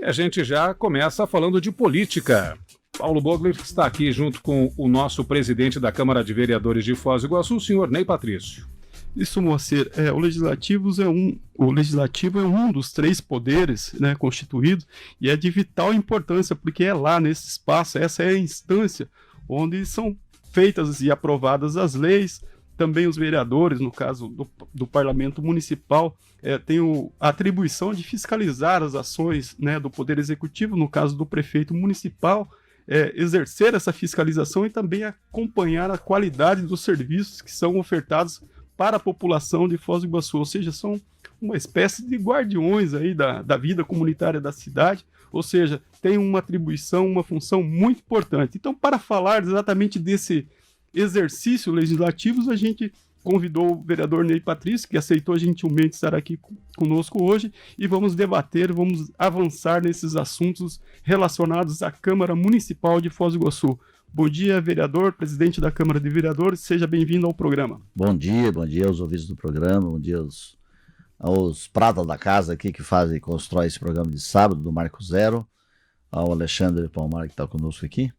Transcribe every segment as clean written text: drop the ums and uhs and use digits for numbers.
E a gente já começa falando de política. Paulo Bogler está aqui junto com o nosso presidente da Câmara de Vereadores de Foz do Iguaçu, o senhor Ney Patrício. Isso, Moacir, o legislativo é um dos 3 poderes, né, constituídos, e é de vital importância, porque é lá, nesse espaço, essa é a instância onde são feitas e aprovadas as leis. Também os vereadores, no caso do Parlamento Municipal, têm a atribuição de fiscalizar as ações, né, do Poder Executivo, no caso do prefeito municipal, exercer essa fiscalização e também acompanhar a qualidade dos serviços que são ofertados para a população de Foz do Iguaçu, ou seja, são uma espécie de guardiões aí da vida comunitária da cidade, ou seja, tem uma atribuição, uma função muito importante. Então, para falar exatamente desse exercício legislativo, a gente convidou o vereador Ney Patrício, que aceitou gentilmente estar aqui conosco hoje, e vamos debater, vamos avançar nesses assuntos relacionados à Câmara Municipal de Foz do Iguaçu. Bom dia, vereador, presidente da Câmara de Vereadores, seja bem-vindo ao programa. Bom dia aos ouvintes do programa, bom dia aos pratas da casa aqui que fazem e constroem esse programa de sábado, do Marco Zero, ao Alexandre Palmar que está conosco aqui.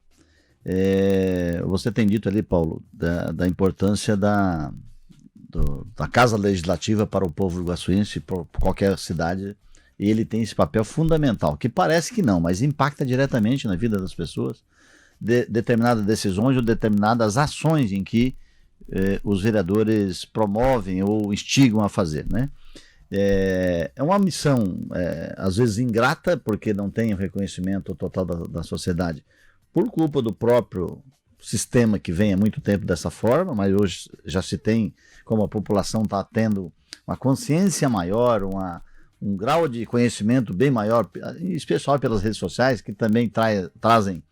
Você tem dito ali, Paulo, da importância da Casa Legislativa para o povo iguaçuense, por qualquer cidade, e ele tem esse papel fundamental, que parece que não, mas impacta diretamente na vida das pessoas, determinadas decisões ou determinadas ações em que os vereadores promovem ou instigam a fazer, né? É uma missão, às vezes ingrata, porque não tem o reconhecimento total da sociedade, por culpa do próprio sistema que vem há muito tempo dessa forma, mas hoje já se tem, como a população está tendo uma consciência maior, um grau de conhecimento bem maior, especialmente pelas redes sociais, que também trazem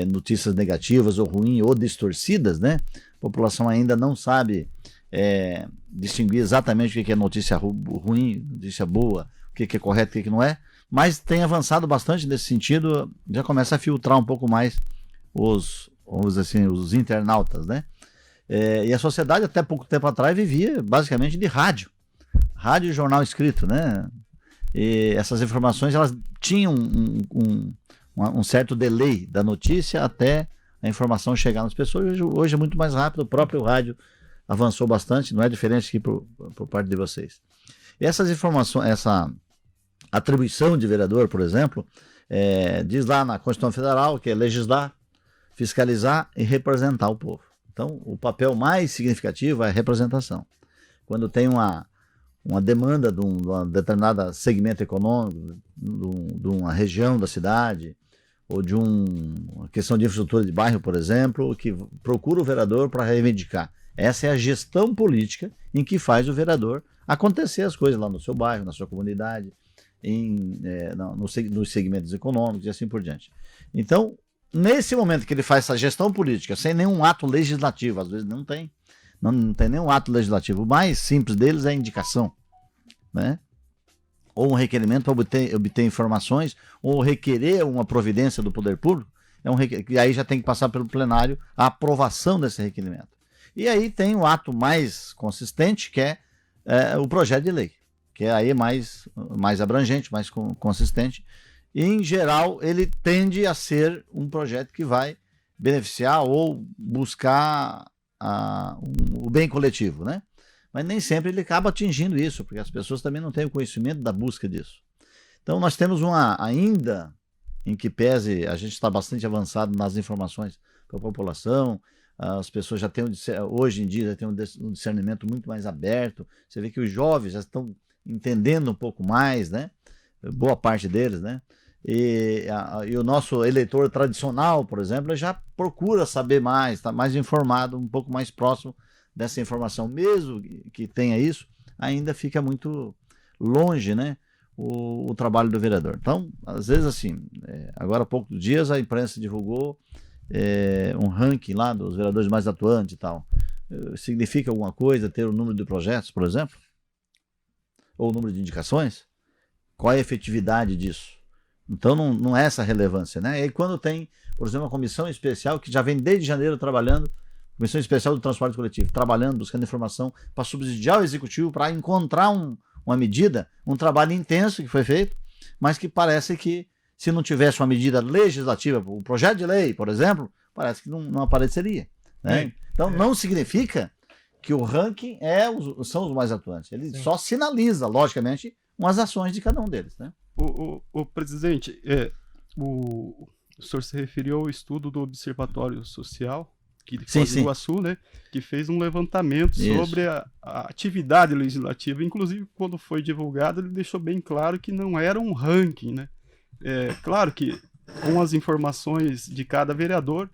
notícias negativas ou ruins ou distorcidas, né? A população ainda não sabe distinguir exatamente o que é notícia ruim, notícia boa, o que é correto e o que não é, mas tem avançado bastante nesse sentido, já começa a filtrar um pouco mais vamos dizer assim, os internautas, né? E a sociedade até pouco tempo atrás vivia basicamente de rádio e jornal escrito, né? E essas informações, elas tinham um certo delay da notícia até a informação chegar nas pessoas. Hoje é muito mais rápido, o próprio rádio avançou bastante, não é diferente aqui por parte de vocês. E essas informações, essa atribuição de vereador, por exemplo, diz lá na Constituição Federal que é legislar, fiscalizar e representar o povo. Então, o papel mais significativo é a representação. Quando tem uma demanda de um determinado segmento econômico, de uma região da cidade, ou de uma questão de infraestrutura de bairro, por exemplo, que procura o vereador para reivindicar. Essa é a gestão política em que faz o vereador acontecer as coisas lá no seu bairro, na sua comunidade, nos segmentos econômicos e assim por diante. Então, nesse momento que ele faz essa gestão política, sem nenhum ato legislativo, às vezes não tem nenhum ato legislativo, o mais simples deles é a indicação, né? Ou um requerimento para obter informações, ou requerer uma providência do poder público, e aí já tem que passar pelo plenário a aprovação desse requerimento. E aí tem o ato mais consistente, que é o projeto de lei, que é aí mais abrangente, mais consistente, e em geral ele tende a ser um projeto que vai beneficiar ou buscar o bem coletivo, né? Mas nem sempre ele acaba atingindo isso, porque as pessoas também não têm o conhecimento da busca disso. Então nós temos ainda, em que pese, a gente está bastante avançado nas informações para a população, as pessoas já têm, hoje em dia, já têm um discernimento muito mais aberto, você vê que os jovens já estão entendendo um pouco mais, né? Boa parte deles, né? E o nosso eleitor tradicional, por exemplo, já procura saber mais, está mais informado, um pouco mais próximo dessa informação, mesmo que tenha isso, ainda fica muito longe, né, o trabalho do vereador. Então, às vezes assim, agora há poucos dias a imprensa divulgou um ranking lá dos vereadores mais atuantes e tal. Significa alguma coisa ter o número de projetos, por exemplo? Ou o número de indicações? Qual é a efetividade disso? Então não é essa a relevância, né? E aí quando tem, por exemplo, uma comissão especial que já vem desde janeiro trabalhando, Comissão Especial do Transporte Coletivo, trabalhando, buscando informação para subsidiar o Executivo, para encontrar uma medida, um trabalho intenso que foi feito, mas que parece que se não tivesse uma medida legislativa, um projeto de lei, por exemplo, parece que não apareceria. Né? Então, não significa que o ranking são os mais atuantes. Ele só sinaliza, logicamente, umas ações de cada um deles. Né? O presidente, o senhor se referiu ao estudo do Observatório Social, de Foz do Iguaçu, né, que fez um levantamento sobre a atividade legislativa. Inclusive, quando foi divulgado, ele deixou bem claro que não era um ranking. Né? Claro que, com as informações de cada vereador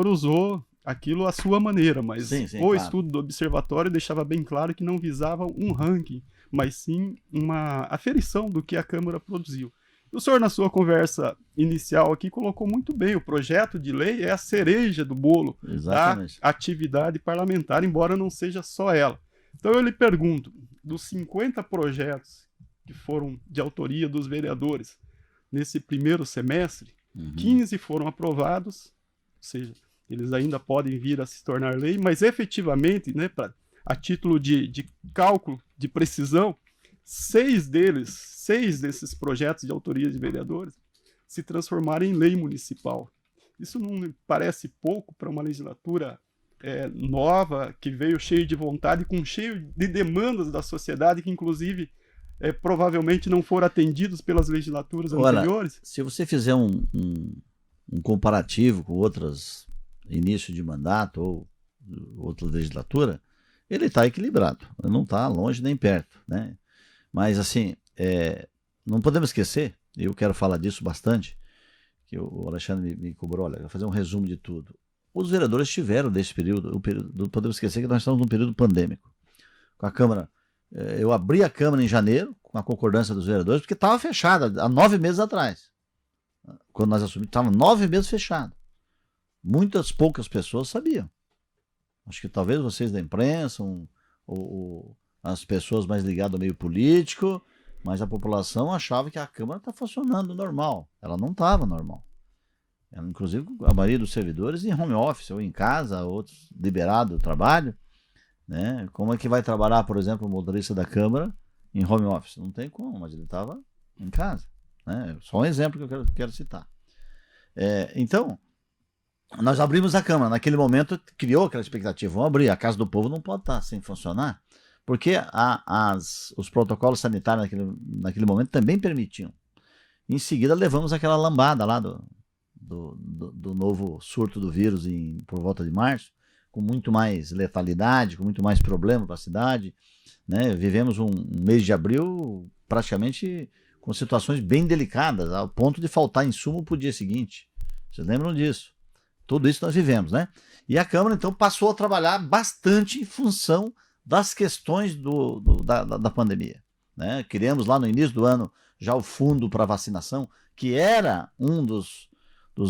usou aquilo à sua maneira, mas o estudo do Observatório deixava bem claro que não visava um ranking, mas sim uma aferição do que a Câmara produziu. O senhor, na sua conversa inicial aqui, colocou muito bem, o projeto de lei é a cereja do bolo da atividade parlamentar, embora não seja só ela. Então eu lhe pergunto, dos 50 projetos que foram de autoria dos vereadores nesse primeiro semestre, 15 foram aprovados, ou seja, eles ainda podem vir a se tornar lei, mas efetivamente, né, a título de cálculo, de precisão, 6 desses projetos de autoria de vereadores se transformaram em lei municipal. Isso não me parece pouco para uma legislatura nova, que veio cheio de vontade, cheio de demandas da sociedade, que inclusive provavelmente não foram atendidos pelas legislaturas anteriores? Se você fizer um comparativo com outras início de mandato ou outra legislatura, ele está equilibrado, não está longe nem perto, né? Mas assim, não podemos esquecer, e eu quero falar disso bastante, que o Alexandre me cobrou, olha, vou fazer um resumo de tudo. Os vereadores tiveram desse período, não podemos esquecer que nós estamos num período pandêmico. Com a Câmara, eu abri a Câmara em janeiro, com a concordância dos vereadores, porque estava fechada há 9 meses atrás. Quando nós assumimos, estava 9 meses fechado. Poucas pessoas sabiam. Acho que talvez vocês da imprensa, ou as pessoas mais ligadas ao meio político, mas a população achava que a Câmara está funcionando normal. Ela não estava normal. Inclusive, a maioria dos servidores em home office, ou em casa, outros liberados do trabalho. Né? Como é que vai trabalhar, por exemplo, o motorista da Câmara em home office? Não tem como, mas ele estava em casa. Né? Só um exemplo que eu quero citar. Então, nós abrimos a Câmara. Naquele momento, criou aquela expectativa. Vamos abrir. A Casa do Povo não pode estar sem funcionar, porque os protocolos sanitários naquele momento também permitiam. Em seguida, levamos aquela lambada lá do novo surto do vírus por volta de março, com muito mais letalidade, com muito mais problema para a cidade. Né? Vivemos um mês de abril praticamente com situações bem delicadas, ao ponto de faltar insumo para o dia seguinte. Vocês lembram disso? Tudo isso nós vivemos, né? E a Câmara, então, passou a trabalhar bastante em função das questões da pandemia. Né? Criamos lá no início do ano já o fundo para vacinação, que era um dos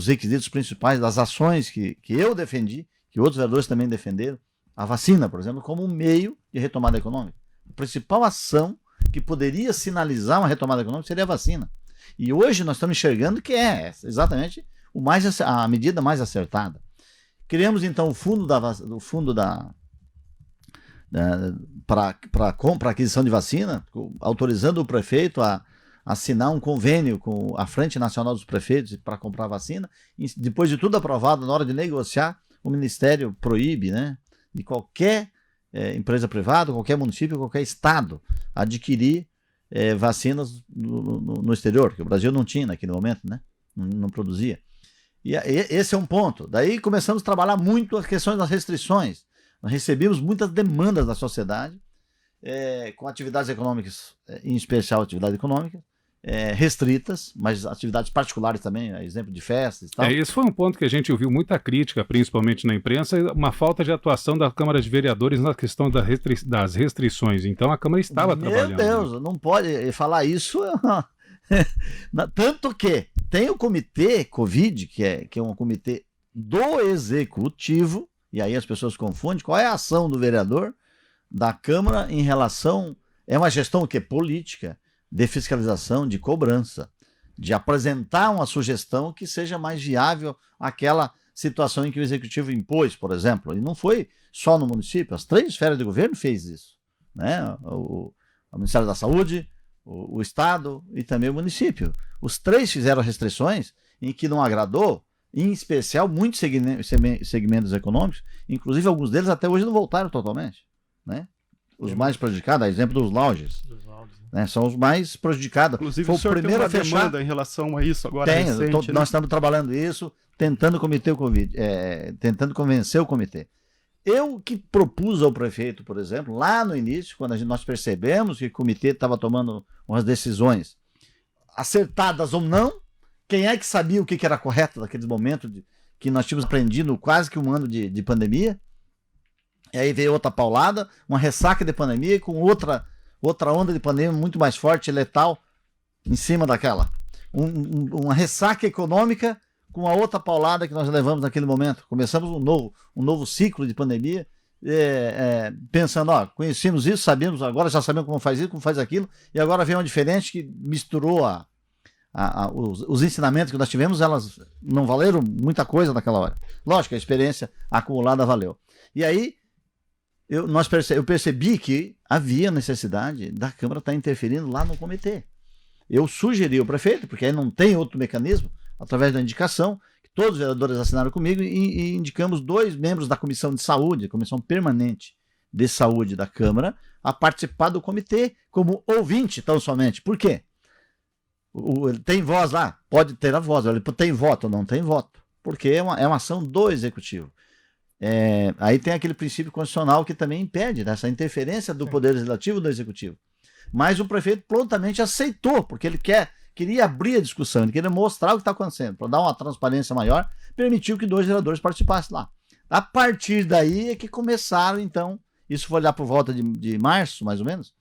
requisitos principais das ações que eu defendi, que outros vereadores também defenderam, a vacina, por exemplo, como um meio de retomada econômica. A principal ação que poderia sinalizar uma retomada econômica seria a vacina. E hoje nós estamos enxergando que é exatamente a medida mais acertada. Criamos então o fundo para aquisição de vacina, autorizando o prefeito a assinar um convênio com a Frente Nacional dos Prefeitos para comprar vacina. E depois de tudo aprovado, na hora de negociar, o Ministério proíbe, né, de qualquer empresa privada, qualquer município, qualquer estado adquirir vacinas no exterior, que o Brasil não tinha naquele momento, né, não produzia. E esse é um ponto. Daí começamos a trabalhar muito as questões das restrições. Nós recebemos muitas demandas da sociedade com atividades econômicas, em especial atividades econômicas, restritas, mas atividades particulares também, exemplo de festas e tal. Esse foi um ponto que a gente ouviu muita crítica, principalmente na imprensa, uma falta de atuação da Câmara de Vereadores na questão das restrições. Então a Câmara estava trabalhando. Meu Deus, não pode falar isso. Tanto que tem o comitê Covid, que é um comitê do Executivo, e aí as pessoas confundem qual é a ação do vereador da Câmara em relação... É uma gestão que é política, de fiscalização, de cobrança, de apresentar uma sugestão que seja mais viável àquela situação em que o Executivo impôs, por exemplo. E não foi só no município, as 3 esferas de governo fez isso. Né? O Ministério da Saúde, o Estado e também o município. Os três fizeram restrições em que não agradou, em especial muitos segmentos econômicos, inclusive alguns deles até hoje não voltaram totalmente, né? Os mais prejudicados, a exemplo dos lounges, né? São os mais prejudicados. Inclusive, foi o senhor primeiro tem uma a fechar. demanda em relação a isso agora recente, né? Nós estamos trabalhando isso, tentando tentando convencer o comitê. Eu que propus ao prefeito, por exemplo, lá no início, quando nós percebemos que o comitê estava tomando umas decisões acertadas ou não, quem é que sabia o que era correto naqueles momentos que nós tínhamos aprendido quase que um ano de pandemia? E aí veio outra paulada, uma ressaca de pandemia com outra onda de pandemia muito mais forte e letal em cima daquela. Uma ressaca econômica com a outra paulada que nós levamos naquele momento. Começamos um novo ciclo de pandemia, pensando, conhecemos isso, sabemos, agora já sabemos como faz isso, como faz aquilo, e agora vem uma diferente que misturou os ensinamentos que nós tivemos, elas não valeram muita coisa naquela hora. Lógico, a experiência acumulada valeu. E aí, eu percebi que havia necessidade da Câmara estar interferindo lá no comitê. Eu sugeri ao prefeito, porque aí não tem outro mecanismo, através da indicação, que todos os vereadores assinaram comigo e indicamos 2 membros da Comissão de Saúde, Comissão Permanente de Saúde da Câmara, a participar do comitê como ouvinte, tão somente. Por quê? Ele tem voz lá? Pode ter a voz. Ele tem voto ou não tem voto? Porque é uma ação do Executivo. Aí tem aquele princípio constitucional que também impede essa interferência do Poder Legislativo do Executivo. Mas o prefeito prontamente aceitou, porque ele queria abrir a discussão, ele queria mostrar o que está acontecendo, para dar uma transparência maior, permitiu que 2 vereadores participassem lá. A partir daí é que começaram, então, isso foi lá por volta de março, mais ou menos,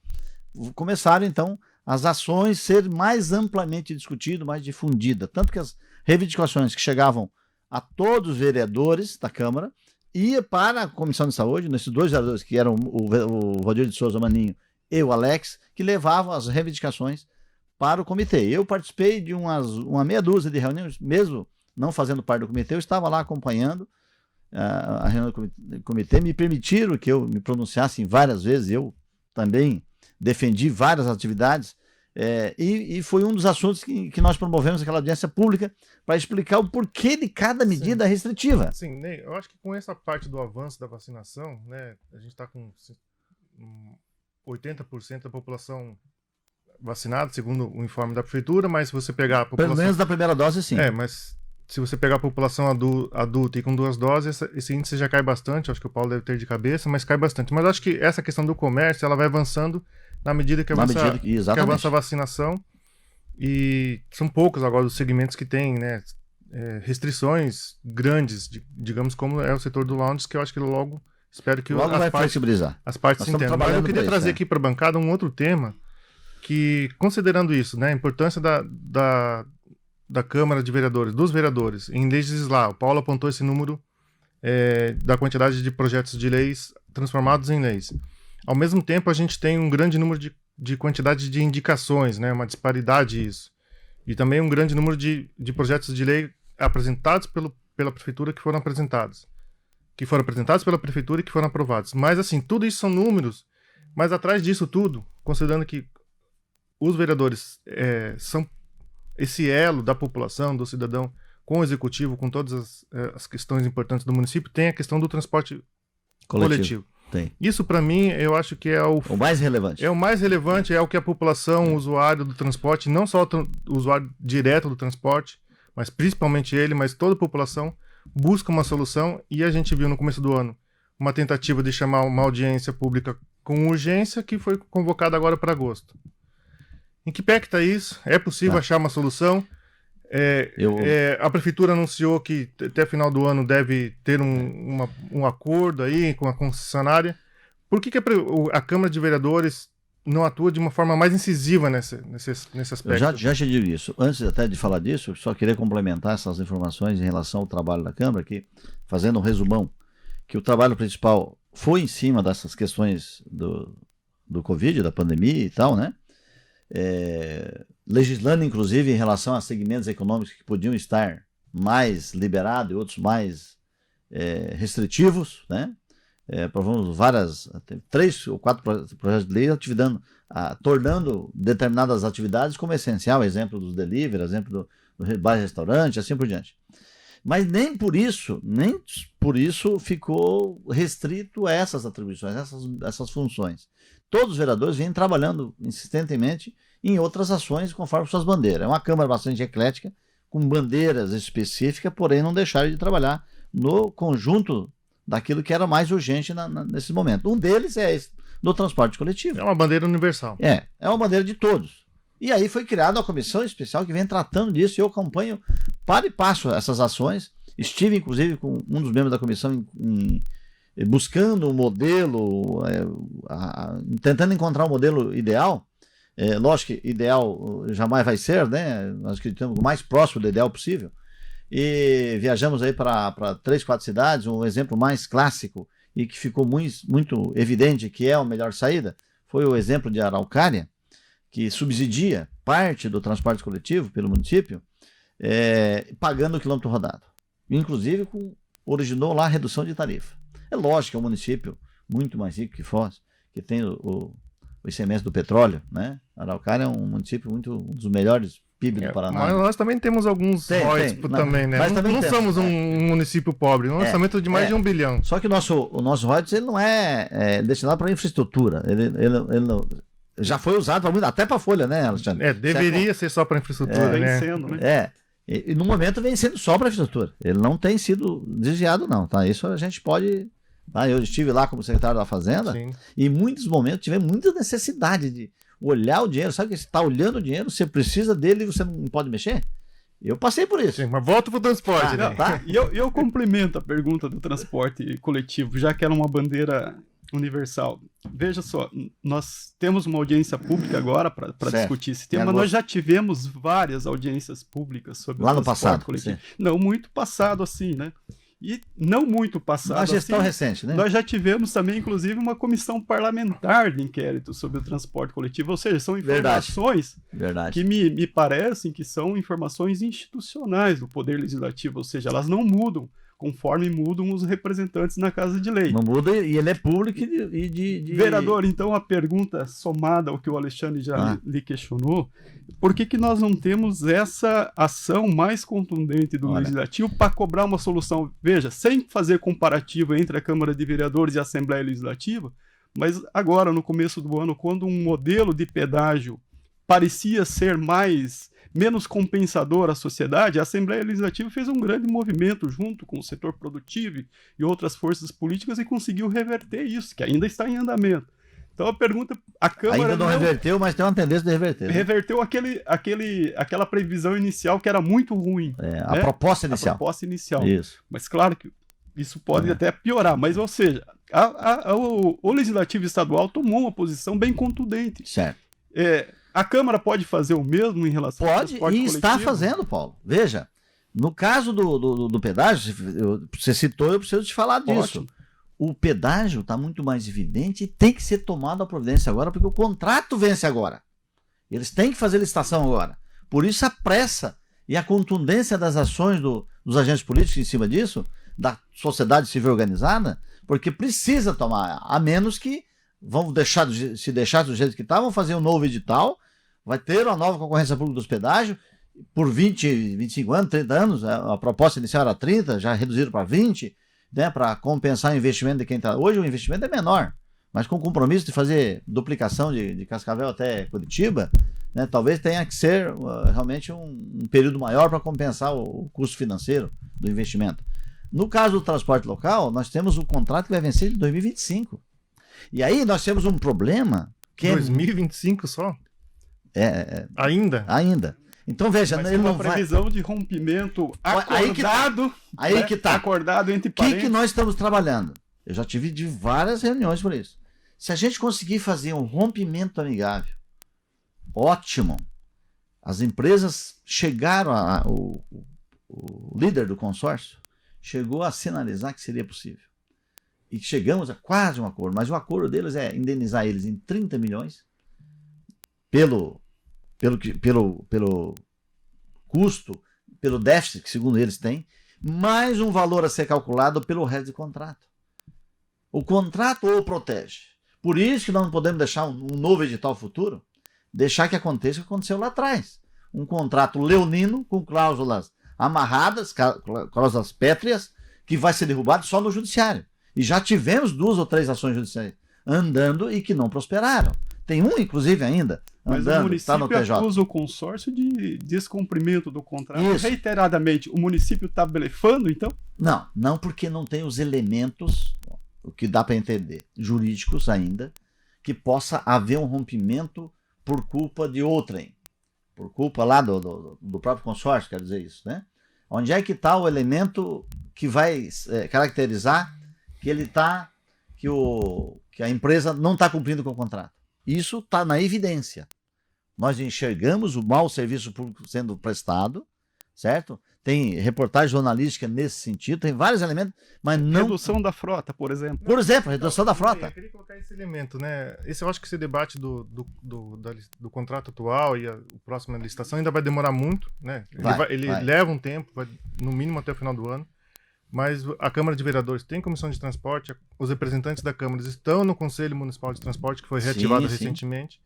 começaram, então, as ações ser mais amplamente discutidas, mais difundidas. Tanto que as reivindicações que chegavam a todos os vereadores da Câmara ia para a Comissão de Saúde, nesses 2 vereadores, que eram o Valdir de Souza Maninho e o Alex, que levavam as reivindicações para o comitê. Eu participei de uma meia dúzia de reuniões, mesmo não fazendo parte do comitê, eu estava lá acompanhando a reunião do comitê, me permitiram que eu me pronunciasse várias vezes, eu também defendi várias atividades, e foi um dos assuntos que nós promovemos aquela audiência pública para explicar o porquê de cada medida restritiva. Sim, Ney, eu acho que com essa parte do avanço da vacinação, né, a gente está com 80% da população vacinada, segundo o informe da prefeitura, mas se você pegar a população... Pelo menos da primeira dose, sim. Mas se você pegar a população adulta e com 2 doses, esse índice já cai bastante, acho que o Paulo deve ter de cabeça, mas cai bastante. Mas acho que essa questão do comércio, ela vai avançando na medida que avança a vacinação, e são poucos agora os segmentos que têm, né, restrições grandes, digamos, como é o setor do lounge, que eu acho que logo, espero que vai flexibilizar. As partes se entendam. Mas eu queria trazer aqui para a bancada um outro tema, que, considerando isso, né, a importância da Câmara de Vereadores, dos vereadores, em legislar, o Paulo apontou esse número da quantidade de projetos de leis transformados em leis. Ao mesmo tempo, a gente tem um grande número de quantidade de indicações, né, uma disparidade isso. E também um grande número de projetos de lei apresentados pela Prefeitura que foram apresentados pela Prefeitura e que foram aprovados. Mas, assim, tudo isso são números, mas atrás disso tudo, considerando que os vereadores são esse elo da população, do cidadão, com o executivo, com todas as questões importantes do município, tem a questão do transporte coletivo. Tem. Isso, para mim, eu acho que é o mais relevante. É o mais relevante, é o que a população, o usuário do transporte, não só o usuário direto do transporte, mas principalmente ele, mas toda a população, busca uma solução, e a gente viu no começo do ano uma tentativa de chamar uma audiência pública com urgência, que foi convocada agora para agosto. Em que pé que está isso? É possível achar uma solução? A Prefeitura anunciou que até final do ano deve ter um acordo aí com a concessionária. Por que a Câmara de Vereadores não atua de uma forma mais incisiva nesse aspecto? Eu já te digo isso. Antes até de falar disso, eu só queria complementar essas informações em relação ao trabalho da Câmara, que, fazendo um resumão, que o trabalho principal foi em cima dessas questões do Covid, da pandemia e tal, né? Legislando, inclusive, em relação a segmentos econômicos que podiam estar mais liberados e outros mais restritivos, né? aprovamos tem 3 ou 4 projetos de lei tornando determinadas atividades como essencial, exemplo dos delivery, exemplo do bar e restaurante, assim por diante. Mas nem por isso ficou restrito a essas atribuições, essas funções. Todos os vereadores vêm trabalhando insistentemente em outras ações conforme suas bandeiras. É uma Câmara bastante eclética, com bandeiras específicas, porém não deixaram de trabalhar no conjunto daquilo que era mais urgente nesse momento. Um deles é esse, do transporte coletivo. É uma bandeira universal. É uma bandeira de todos. E aí foi criada uma comissão especial que vem tratando disso, e eu acompanho para e passo essas ações. Estive, inclusive, com um dos membros da comissão buscando um modelo, tentando encontrar um modelo ideal. Lógico que ideal jamais vai ser, né? Nós acreditamos o mais próximo do ideal possível. E viajamos aí para 3, 4 cidades. Um exemplo mais clássico e que ficou muito evidente que é a melhor saída foi o exemplo de Araucária, que subsidia parte do transporte coletivo pelo município, pagando o quilômetro rodado. Inclusive, originou lá a redução de tarifa. É lógico que é um município muito mais rico que Foz, que tem o ICMS do petróleo, né? Araucária é um município um dos melhores PIB do Paraná. Mas nós também temos alguns royalties também, né? Não somos um município pobre, um orçamento de mais de 1 bilhão. Só que o nosso royalties ele não é destinado para infraestrutura. Ele não, já foi usado para muito, até para folha, né, Alexandre? Deveria ser só para infraestrutura, né? Sendo, né? E no momento vem sendo só para infraestrutura. Ele não tem sido desviado, não, tá? Isso a gente pode. Tá? Eu estive lá como secretário da Fazenda. Sim. E em muitos momentos tivemos muita necessidade de olhar o dinheiro. Sabe que você está olhando o dinheiro, você precisa dele e você não pode mexer? Eu passei por isso. Sim, mas volta para o transporte, né? Tá? E eu complemento a pergunta do transporte coletivo, já que era uma bandeira universal. Veja só, nós temos uma audiência pública agora para discutir esse tema, nós já tivemos várias audiências públicas sobre lá o no transporte passado, coletivo. sim. Não muito passado assim, né? E não muito passado Uma gestão assim, recente, né? nós já tivemos também, inclusive, uma comissão parlamentar de inquérito sobre o transporte coletivo, ou seja, são informações Verdade. que me parecem que são informações institucionais do Poder Legislativo, ou seja, elas não mudam conforme mudam os representantes na Casa de Lei. Não muda e ele é público e de... Vereador, então a pergunta somada ao que o Alexandre já lhe questionou, por que nós não temos essa ação mais contundente do Legislativo para cobrar uma solução? Veja, sem fazer comparativo entre a Câmara de Vereadores e a Assembleia Legislativa, mas agora, no começo do ano, quando um modelo de pedágio parecia ser menos compensador à sociedade, a Assembleia Legislativa fez um grande movimento junto com o setor produtivo e outras forças políticas e conseguiu reverter isso, que ainda está em andamento. Então a pergunta, a Câmara ainda não reverteu, mas tem uma tendência de reverter. Né? Reverteu aquela previsão inicial que era muito ruim. A proposta inicial. A proposta inicial. Isso. Mas claro que isso pode até piorar, mas ou seja, o Legislativo Estadual tomou uma posição bem contundente. Certo. A Câmara pode fazer o mesmo em relação ao transporte coletivo? Pode, e está fazendo, Paulo. Veja, no caso do pedágio, você citou, eu preciso te falar disso. Ótimo. O pedágio está muito mais evidente e tem que ser tomado a providência agora, porque o contrato vence agora. Eles têm que fazer licitação agora. Por isso a pressa e a contundência das ações dos agentes políticos em cima disso, da sociedade civil organizada, porque precisa tomar, a menos que vão se deixar do jeito que está, vão fazer um novo edital, vai ter uma nova concorrência pública dos pedágios, por 20, 25 anos, 30 anos, a proposta inicial era 30, já reduziram para 20, né, para compensar o investimento de quem está. Hoje o investimento é menor, mas com o compromisso de fazer duplicação de Cascavel até Curitiba, né, talvez tenha que ser realmente um período maior para compensar o custo financeiro do investimento. No caso do transporte local, nós temos um contrato que vai vencer em 2025. E aí nós temos um problema que 2025 só? Ainda. Então veja, mas ele uma não previsão de rompimento acordado, acordado entre parentes. O que nós estamos trabalhando? Eu já tive de várias reuniões por isso. Se a gente conseguir fazer um rompimento amigável, ótimo. As empresas chegaram, o líder do consórcio chegou a sinalizar que seria possível. E chegamos a quase um acordo, mas o acordo deles é indenizar eles em 30 milhões pelo custo, pelo déficit que segundo eles têm, mais um valor a ser calculado pelo resto do contrato. O contrato o protege. Por isso que nós não podemos deixar um novo edital futuro, deixar que aconteça o que aconteceu lá atrás. Um contrato leonino com cláusulas amarradas, cláusulas pétreas, que vai ser derrubado só no judiciário. E já tivemos 2 ou 3 ações judiciais andando e que não prosperaram. Tem um, inclusive, ainda, andando, está no TJ. Mas o município acusa o consórcio de descumprimento do contrato. Isso. Reiteradamente, o município está blefando, então? Não porque não tem os elementos, o que dá para entender, jurídicos ainda, que possa haver um rompimento por culpa de outrem. Por culpa lá do próprio consórcio, quer dizer isso, né? Onde é que está o elemento que vai caracterizar que ele está, que a empresa não está cumprindo com o contrato? Isso está na evidência. Nós enxergamos o mau serviço público sendo prestado, certo? Tem reportagem jornalística nesse sentido, tem vários elementos, mas não... Redução da frota, por exemplo. Por exemplo, redução da frota. Eu queria colocar esse elemento, né? Eu acho que esse debate do contrato atual e a próxima licitação ainda vai demorar muito, né? Ele leva um tempo, vai, no mínimo até o final do ano. Mas a Câmara de Vereadores tem comissão de transporte, os representantes da Câmara estão no Conselho Municipal de Transporte, que foi reativado recentemente.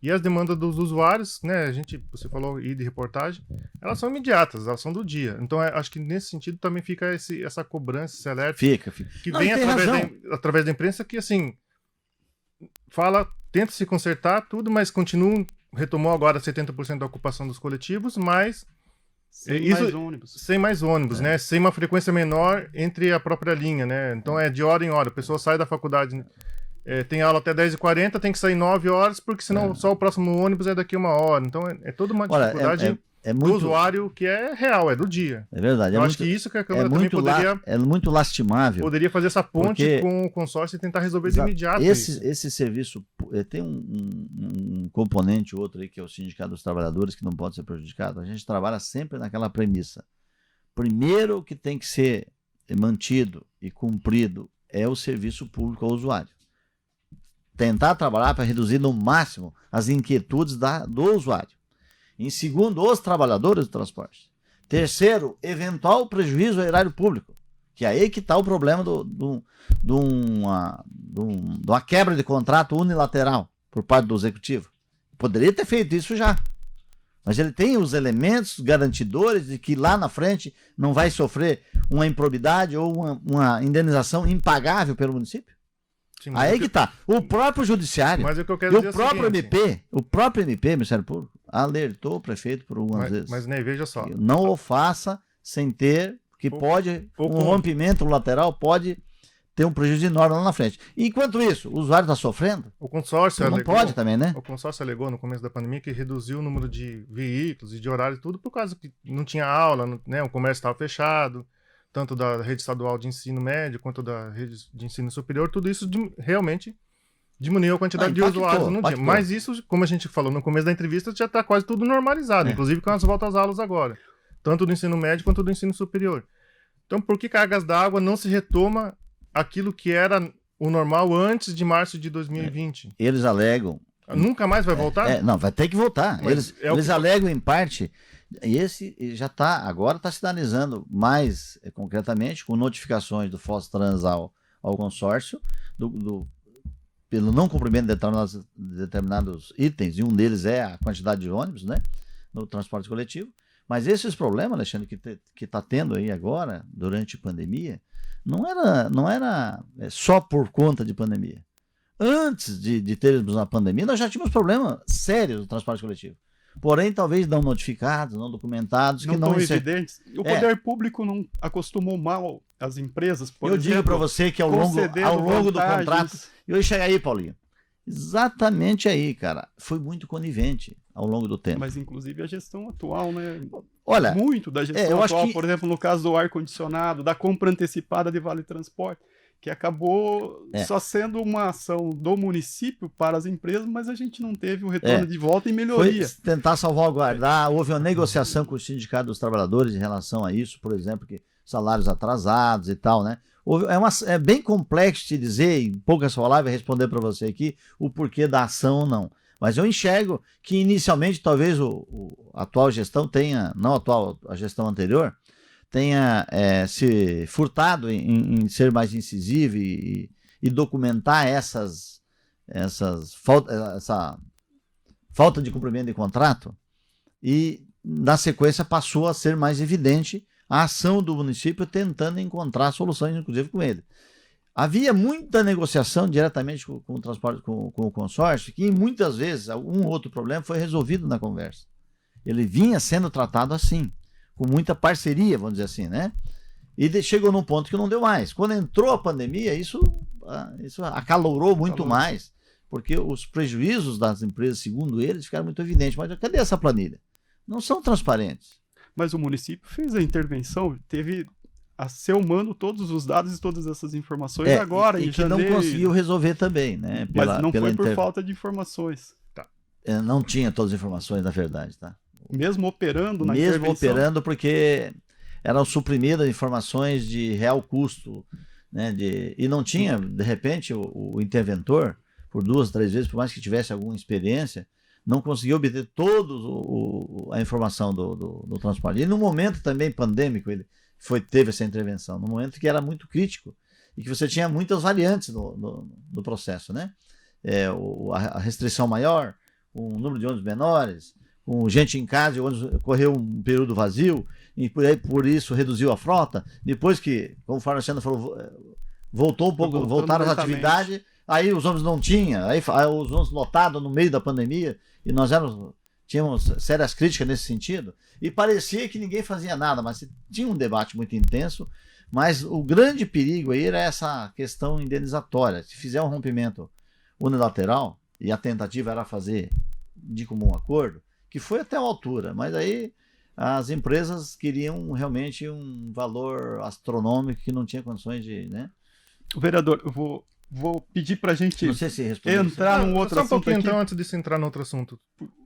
E as demandas dos usuários, né, você falou aí de reportagem, elas são imediatas, elas são do dia. Então, acho que nesse sentido também fica essa cobrança, esse alerta. Fica. Que vem através da imprensa que, assim, tenta se consertar tudo, mas retomou agora 70% da ocupação dos coletivos, mas... Sem mais ônibus, né? Sem uma frequência menor entre a própria linha, né? Então é de hora em hora. A pessoa sai da faculdade, tem aula até 10h40, tem que sair 9 horas, porque senão só o próximo ônibus é daqui 1 hora. Então é toda uma dificuldade do usuário que é real, é do dia. É verdade. Eu acho que isso que a Câmara também poderia... É muito lastimável. Poderia fazer essa ponte com o consórcio e tentar resolver de imediato isso. Esse serviço... Tem um componente outro aí, que é o Sindicato dos Trabalhadores, que não pode ser prejudicado. A gente trabalha sempre naquela premissa. Primeiro que tem que ser mantido e cumprido é o serviço público ao usuário. Tentar trabalhar para reduzir no máximo as inquietudes do usuário. Em segundo, os trabalhadores do transporte. Terceiro, eventual prejuízo ao erário público, que é aí que está o problema de uma quebra de contrato unilateral por parte do executivo. Poderia ter feito isso já, mas ele tem os elementos garantidores de que lá na frente não vai sofrer uma improbidade ou uma indenização impagável pelo município. Sim, aí que está. O próprio judiciário mas o que eu quero e dizer o próprio MP, Ministério Público, alertou o prefeito por algumas vezes. Mas nem veja só. Não o faça sem ter, que um rompimento lateral pode ter um prejuízo enorme lá na frente. Enquanto isso, o usuário está sofrendo. O consórcio não pode também, né? O consórcio alegou no começo da pandemia que reduziu o número de veículos e de horários, tudo por causa que não tinha aula, né? O comércio estava fechado, tanto da rede estadual de ensino médio quanto da rede de ensino superior, tudo isso realmente diminuiu a quantidade de usuários no dia. Mas isso, como a gente falou no começo da entrevista, já está quase tudo normalizado, inclusive com as voltas às aulas agora, tanto do ensino médio quanto do ensino superior. Então, por que Cargas d'Água não se retoma aquilo que era o normal antes de março de 2020? Eles alegam... Nunca mais vai voltar? Não, vai ter que voltar. Eles alegam em parte... E esse já agora está sinalizando mais concretamente com notificações do FOS-Trans ao consórcio pelo não cumprimento de determinados itens, e um deles é a quantidade de ônibus, né, no transporte coletivo. Mas esses problemas, Alexandre, que está tendo aí agora, durante a pandemia, não era só por conta de pandemia. Antes de termos a pandemia, nós já tínhamos problemas sérios no transporte coletivo. Porém, talvez não notificados, não documentados. Não tão evidentes. O poder público não acostumou mal as empresas, por exemplo. Eu digo para você que ao longo do contrato... Eu cheguei aí, Paulinho. Exatamente aí, cara. Foi muito conivente ao longo do tempo. Mas, inclusive, a gestão atual, né? Olha... Muito da gestão atual, por exemplo, no caso do ar-condicionado, da compra antecipada de vale transporte, que acabou só sendo uma ação do município para as empresas, mas a gente não teve um retorno de volta e melhoria. Foi tentar salvaguardar, houve uma negociação com o Sindicato dos Trabalhadores em relação a isso, por exemplo, que salários atrasados e tal, né? É bem complexo te dizer, em poucas palavras, responder para você aqui o porquê da ação ou não. Mas eu enxergo que inicialmente talvez a atual gestão tenha, a gestão anterior, tenha se furtado em ser mais incisivo e e documentar essa falta de cumprimento de contrato, e na sequência passou a ser mais evidente a ação do município tentando encontrar soluções, inclusive com ele. Havia muita negociação diretamente com o transporte, com o consórcio, que muitas vezes algum outro problema foi resolvido na conversa. Ele vinha sendo tratado assim, com muita parceria, vamos dizer assim, né? E chegou num ponto que não deu mais. Quando entrou a pandemia, isso acalorou muito mais, porque os prejuízos das empresas, segundo eles, ficaram muito evidentes. Mas cadê essa planilha? Não são transparentes. Mas o município fez a intervenção, teve a seu mando todos os dados e todas essas informações agora, em janeiro. Não conseguiu resolver também, né? Mas não foi por falta de informações. Tá. Não tinha todas as informações, na verdade, tá? Mesmo operando na intervenção? Mesmo operando, porque eram suprimidas informações de real custo, né? E não tinha, de repente, o interventor, por 2, 3 vezes, por mais que tivesse alguma experiência, não conseguiu obter toda a informação do transporte. E no momento também pandêmico, ele teve essa intervenção, num momento que era muito crítico e que você tinha muitas variantes no processo, né? A restrição maior, um número de ônibus menores, com gente em casa e o ônibus correu um período vazio e por isso reduziu a frota. Depois que, como o Farnaceno falou, voltou um pouco, voltaram às atividades, aí os ônibus não tinham, aí os ônibus lotados no meio da pandemia, e nós tínhamos sérias críticas nesse sentido, e parecia que ninguém fazia nada, mas tinha um debate muito intenso. Mas o grande perigo aí era essa questão indenizatória. Se fizer um rompimento unilateral, e a tentativa era fazer de comum acordo, que foi até uma altura, mas aí as empresas queriam realmente um valor astronômico que não tinha condições de, né? Vereador, eu vou pedir para a gente entrar num outro assunto. Só um pouquinho aqui. Então, antes de se entrar no outro assunto.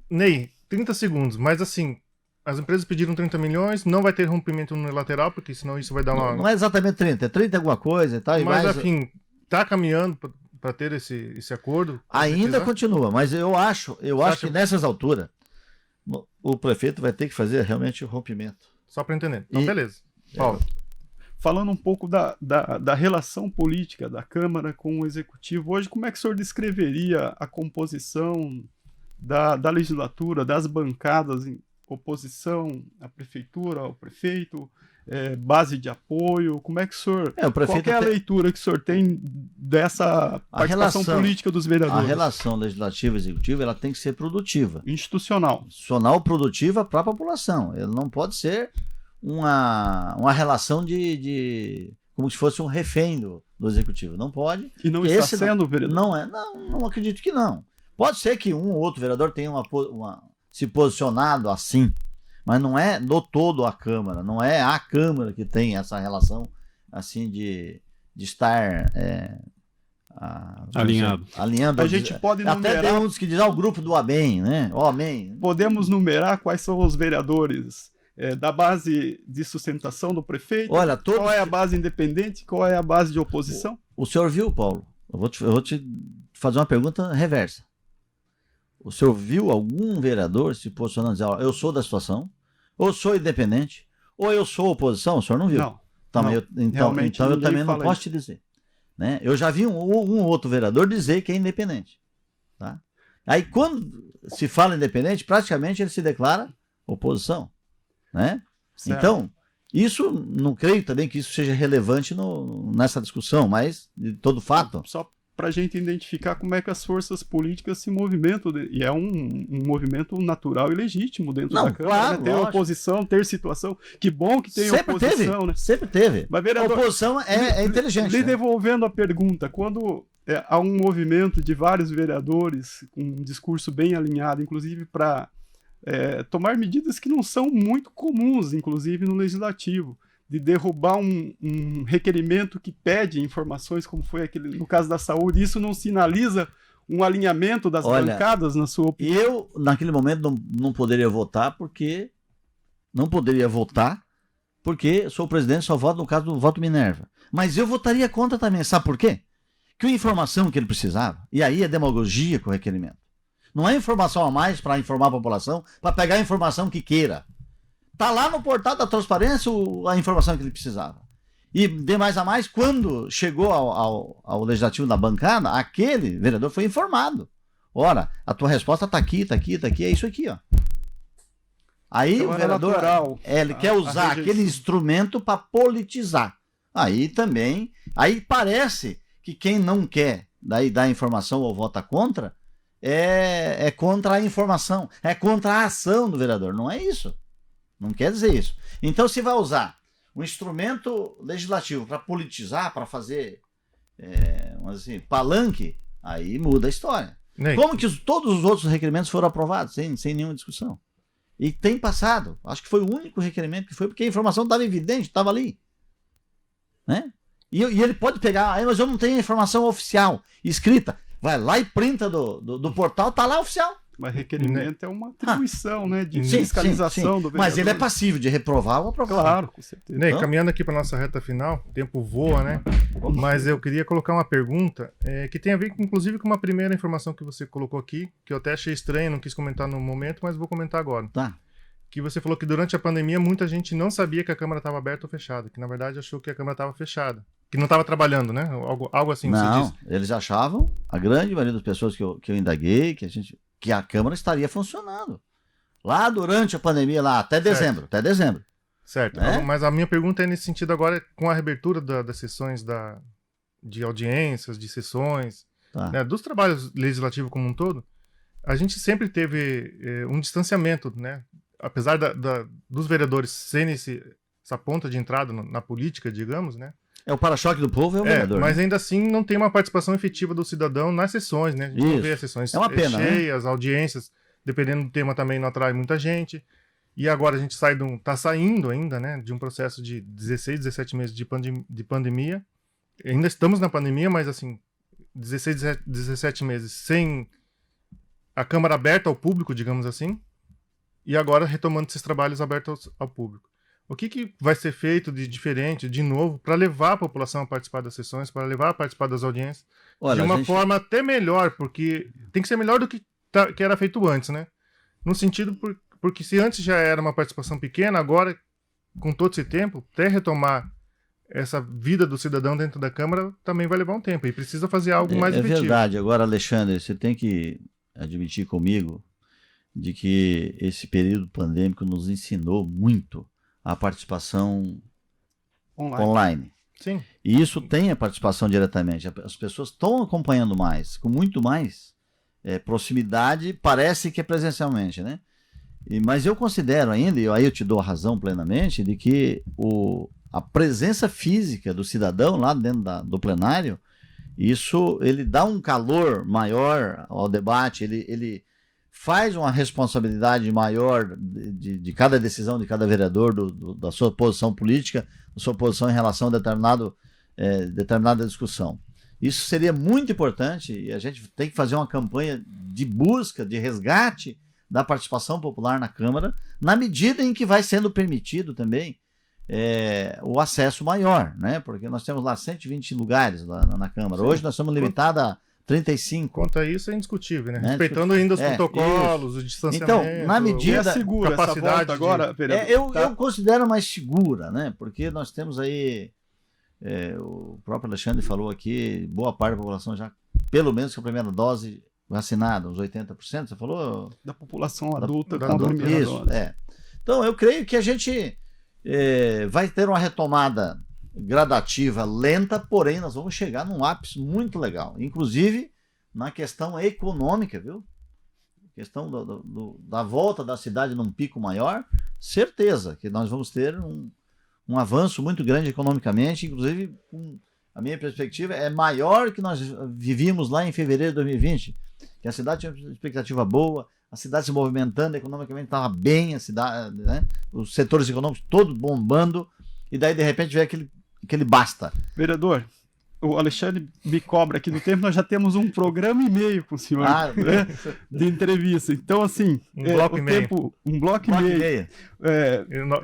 Ney, 30 segundos, mas assim, as empresas pediram 30 milhões, não vai ter rompimento unilateral, porque senão isso vai dar uma... Não é exatamente 30, é 30 alguma coisa e tal. Mas, enfim, tá caminhando para ter esse acordo? Ainda continua, mas eu acho que nessas alturas o prefeito vai ter que fazer realmente o rompimento. Só para entender. Então, beleza. Paulo. Falando um pouco da relação política da Câmara com o Executivo, hoje como é que o senhor descreveria a composição da legislatura, das bancadas em oposição à prefeitura, ao prefeito, base de apoio? Como é que o senhor... qual é a leitura que o senhor tem dessa participação política dos vereadores? A relação legislativa e executiva, ela tem que ser produtiva. Institucional. Institucional, produtiva para a população. Ela não pode ser uma relação de como se fosse um refém do executivo. Não pode. E não está sendo, vereador? Não acredito que não. Pode ser que um ou outro vereador tenha se posicionado assim, mas não é no todo a Câmara, não é a Câmara que tem essa relação assim de estar alinhado. A gente pode numerar... Até tem uns que dizem o grupo do ABEM, né? O ABEM. Podemos numerar quais são os vereadores da base de sustentação do prefeito? Olha, qual é a base independente? Qual é a base de oposição? O senhor viu, Paulo? Eu vou te fazer uma pergunta reversa. O senhor viu algum vereador se posicionando e dizer, eu sou da situação, ou sou independente, ou eu sou oposição? O senhor não viu? Não. Então eu também não posso te dizer. Né? Eu já vi um outro vereador dizer que é independente. Tá? Aí quando se fala independente, praticamente ele se declara oposição. Né? Então, isso, não creio também que isso seja relevante nessa discussão, mas de todo fato... Só para a gente identificar como é que as forças políticas se movimentam, e é um movimento natural e legítimo dentro da Câmara, claro, né? Ter oposição, ter situação, que bom que tem oposição, né? Sempre teve. Mas, vereador, a oposição é inteligente. Lhe devolvendo a pergunta, quando há um movimento de vários vereadores, com um discurso bem alinhado, inclusive para tomar medidas que não são muito comuns, inclusive no Legislativo, de derrubar um requerimento que pede informações, como foi aquele no caso da saúde, isso não sinaliza um alinhamento das bancadas, na sua opinião? Eu, naquele momento, não poderia votar, porque sou o presidente, só voto no caso do voto Minerva. Mas eu votaria contra também, sabe por quê? Que a informação que ele precisava, e aí é demagogia com o requerimento. Não é informação a mais para informar a população, para pegar a informação que queira. Está lá no portal da transparência a informação que ele precisava. E de mais a mais, quando chegou ao legislativo na bancada, aquele vereador foi informado. Ora, a tua resposta está aqui, é isso aqui, ó. Aí então, o vereador, ele quer usar aquele instrumento para politizar. Aí também, aí parece que quem não quer daí dar informação ou vota contra, é contra a informação, é contra a ação do vereador. Não é isso. Não quer dizer isso. Então, se vai usar um instrumento legislativo para politizar, para fazer assim, palanque, aí muda a história. Como que todos os outros requerimentos foram aprovados, sem nenhuma discussão? E tem passado. Acho que foi o único requerimento que foi, porque a informação estava evidente, estava ali. Né? E ele pode pegar, mas eu não tenho a informação oficial, escrita. Vai lá e printa do portal, tá lá oficial. Mas requerimento é uma atribuição, né, de fiscalização do vereador. Mas ele é passível de reprovar ou aprovar. Claro, com certeza. Ney, caminhando aqui para nossa reta final, o tempo voa, né? Mas eu queria colocar uma pergunta que tem a ver, inclusive, com uma primeira informação que você colocou aqui, que eu até achei estranho, não quis comentar no momento, mas vou comentar agora. Tá. Que você falou que durante a pandemia muita gente não sabia que a Câmara estava aberta ou fechada, que na verdade achou que a Câmara estava fechada, que não estava trabalhando, né? Algo assim. Não, você disse. eles achavam, a grande maioria das pessoas que eu indaguei, que a Câmara estaria funcionando. Lá durante a pandemia, lá até dezembro. Certo, né? Mas a minha pergunta é nesse sentido agora, com a reabertura das sessões de audiências, de sessões, né, dos trabalhos legislativos como um todo, a gente sempre teve um distanciamento, né? Apesar dos vereadores serem essa ponta de entrada na política, digamos, né? É o para-choque do povo, é o vereador. Mas né? ainda assim não tem uma participação efetiva do cidadão nas sessões, né? A gente não vê as sessões cheias, audiências, dependendo do tema também não atrai muita gente. E agora a gente tá saindo ainda, né, de um processo de 16, 17 meses de pandemia. Ainda estamos na pandemia, mas assim, 16, 17 meses sem a Câmara aberta ao público, digamos assim. E agora retomando esses trabalhos abertos ao público. O que vai ser feito de diferente, de novo, para levar a população a participar das sessões, para levar a participar das audiências, de uma forma até melhor, porque tem que ser melhor do que era feito antes, né? No sentido, porque se antes já era uma participação pequena, agora, com todo esse tempo, até retomar essa vida do cidadão dentro da Câmara, também vai levar um tempo, e precisa fazer algo mais efetivo. É verdade. Agora, Alexandre, você tem que admitir comigo de que esse período pandêmico nos ensinou muito a participação online. Sim. E isso tem a participação diretamente. As pessoas estão acompanhando mais, com muito mais proximidade, parece que é presencialmente, né? Mas eu considero ainda, e aí eu te dou a razão plenamente, de que a presença física do cidadão lá dentro do plenário, isso ele dá um calor maior ao debate, ele faz uma responsabilidade maior de cada decisão de cada vereador, da sua posição política, da sua posição em relação a determinada discussão. Isso seria muito importante e a gente tem que fazer uma campanha de busca, de resgate da participação popular na Câmara, na medida em que vai sendo permitido também o acesso maior, né? Porque nós temos lá 120 lugares lá na Câmara. Sim. Hoje nós estamos limitados a 35. Quanto a isso é indiscutível, né? Respeitando ainda os protocolos, o distanciamento. Então, na medida... É segura capacidade agora, vereador? Eu considero mais segura, né? Porque nós temos aí... o próprio Alexandre falou aqui, boa parte da população já, pelo menos com a primeira dose vacinada, uns 80%, você falou? Da população adulta com a primeira dose. Então, eu creio que a gente vai ter uma retomada gradativa, lenta, porém nós vamos chegar num ápice muito legal, inclusive na questão econômica, viu? Questão da volta da cidade num pico maior, certeza que nós vamos ter um avanço muito grande economicamente, inclusive a minha perspectiva é maior que nós vivíamos lá em fevereiro de 2020, que a cidade tinha uma expectativa boa, a cidade se movimentando, economicamente estava bem, a cidade, né? Os setores econômicos todos bombando, e daí de repente veio aquele basta. Vereador, o Alexandre me cobra aqui no tempo, nós já temos um programa e meio com o senhor, né, de entrevista. Então, assim, um bloco e meio.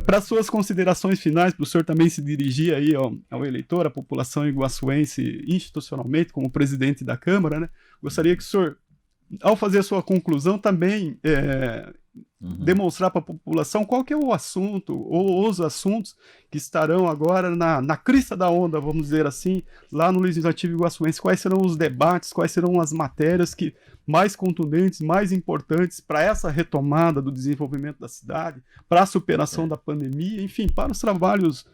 Para suas considerações finais, para o senhor também se dirigir aí ao eleitor, à população iguaçuense institucionalmente, como presidente da Câmara, né? Gostaria que o senhor ao fazer a sua conclusão, também demonstrar para a população qual que é o assunto, ou os assuntos que estarão agora na crista da onda, vamos dizer assim, lá no Legislativo Iguaçuense. Quais serão os debates, quais serão as matérias mais contundentes, mais importantes para essa retomada do desenvolvimento da cidade, para a superação da pandemia, enfim, para os trabalhos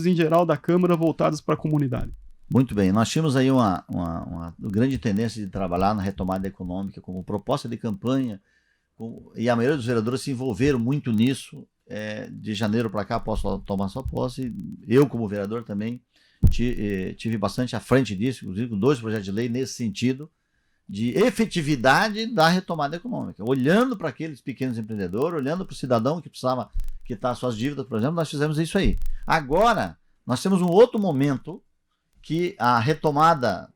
em geral da Câmara voltados para a comunidade. Muito bem, nós tínhamos aí uma grande tendência de trabalhar na retomada econômica como proposta de campanha, e a maioria dos vereadores se envolveram muito nisso. De janeiro para cá, posso tomar sua posse. Eu, como vereador, também tive bastante à frente disso, inclusive com 2 projetos de lei nesse sentido de efetividade da retomada econômica, olhando para aqueles pequenos empreendedores, olhando para o cidadão que precisava quitar suas dívidas, por exemplo. Nós fizemos isso aí. Agora, nós temos um outro momento que a retomada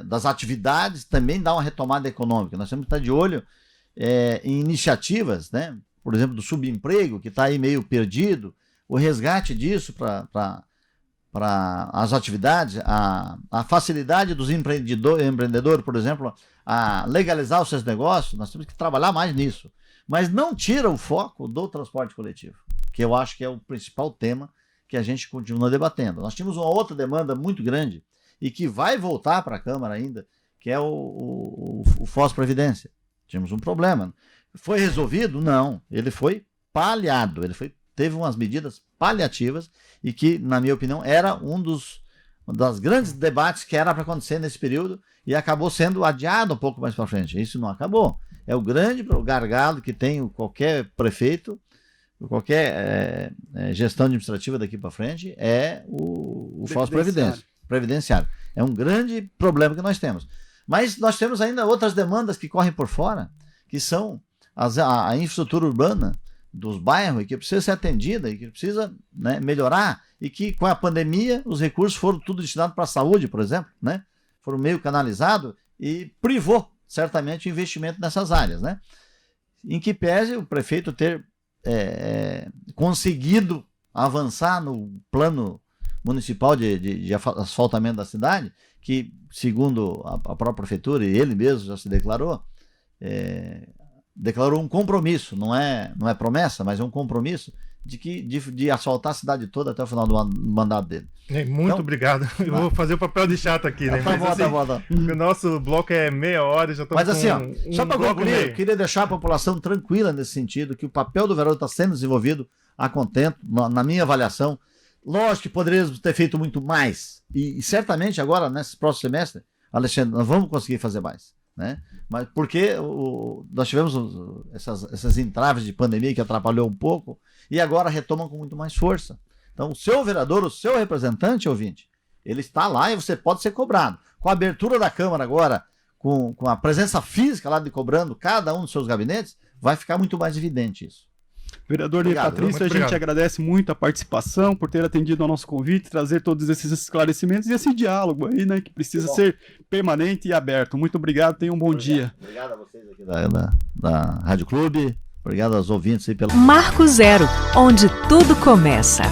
das atividades também dá uma retomada econômica. Nós temos que estar de olho em iniciativas, né? Por exemplo, do subemprego, que está aí meio perdido, o resgate disso para as atividades, a facilidade dos empreendedores, por exemplo, a legalizar os seus negócios. Nós temos que trabalhar mais nisso. Mas não tira o foco do transporte coletivo, que eu acho que é o principal tema que a gente continua debatendo. Nós tínhamos uma outra demanda muito grande e que vai voltar para a Câmara ainda, que é o Foz Previdência. Tínhamos um problema. Foi resolvido? Não. Ele foi paliado. Teve umas medidas paliativas e que, na minha opinião, era um dos grandes debates que era para acontecer nesse período e acabou sendo adiado um pouco mais para frente. Isso não acabou. É o grande gargalo que tem qualquer prefeito, qualquer gestão administrativa daqui para frente, é o Foz Previdenciário. É um grande problema que nós temos. Mas nós temos ainda outras demandas que correm por fora, que são a infraestrutura urbana dos bairros, e que precisa ser atendida, e que precisa, né, melhorar, e que com a pandemia os recursos foram tudo destinados para a saúde, por exemplo, né? Foram meio canalizados e privou certamente o investimento nessas áreas, né? Em que pese o prefeito ter conseguido avançar no plano municipal de asfaltamento da cidade, que, segundo a própria prefeitura, e ele mesmo já se declarou um compromisso, não é promessa, mas é um compromisso de asfaltar a cidade toda até o final do mandato dele. Muito então, obrigado. Eu vou fazer o papel de chato aqui, né? Tá bom. O nosso bloco é meia hora, já estamos Mas assim, só para concluir, eu queria deixar a população tranquila nesse sentido, que o papel do vereador está sendo desenvolvido a contento, na minha avaliação. Lógico que poderíamos ter feito muito mais, e certamente agora, nesse próximo semestre, Alexandre, nós vamos conseguir fazer mais, né? Mas porque nós tivemos essas entraves de pandemia que atrapalhou um pouco, e agora retomam com muito mais força. Então, o seu vereador, o seu representante, ouvinte, ele está lá e você pode ser cobrado. Com a abertura da Câmara agora, com a presença física lá de cobrando cada um dos seus gabinetes, vai ficar muito mais evidente isso. Vereador Ney Patrício, a gente agradece muito a participação, por ter atendido ao nosso convite, trazer todos esses esclarecimentos e esse diálogo aí, né, que precisa ser permanente e aberto. Muito obrigado, tenham um bom dia. Obrigado a vocês aqui da Rádio Clube, obrigado aos ouvintes aí pela... Marco Zero, onde tudo começa.